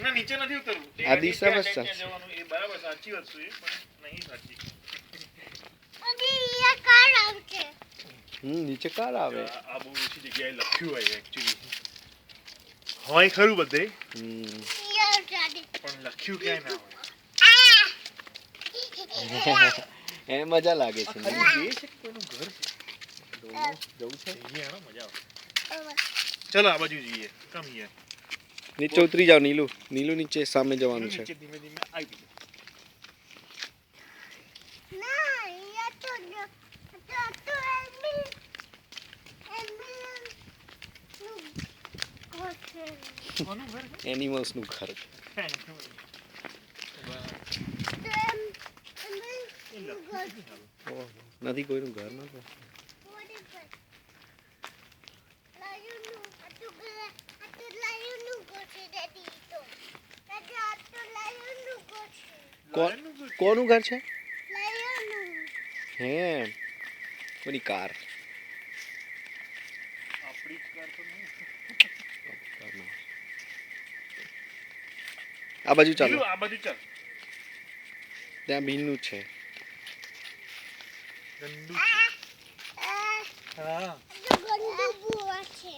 ના નીચે નથી ઉતરવું. આ દિશા બસ ક્યાં જવાનું એ બરાબર સાચી વાત છે પણ નહીં સાચી. અભી એ કાર આવશે. નીચે કાર આવે. આ બહુ ઓછી જગ્યાએ લખ્યું હોય એકચ્યુઅલી. હોય ખરું બધે. પણ લખ્યું ક્યાંય ના હોય. એ મજા લાગે છે. ખાલી એ છે કે કોઈનું ઘર છે. જવું છે. અહીંયા મજા આવે. ચલો આ બાજુ જઈએ. Come here. નીચે ઉતરી જાવ નીલુ. નીલુ નીચે સામે જવાનું છે. નીચે ધીમે ધીમે આવી જાઓ. ના યા તો કોનું ઘર છે? એનિમલ્સ નું ઘર. નથી કોઈનું ઘર નથી. કોનું ઘર છે? હે કોની કાર? આપણી કાર તો નહીં. આ બાજુ ચાલો. આ બાજુ ચાલ. ત્યાં બીનનું છે. ગંદુ. હા. ગંદુ બુઆ છે.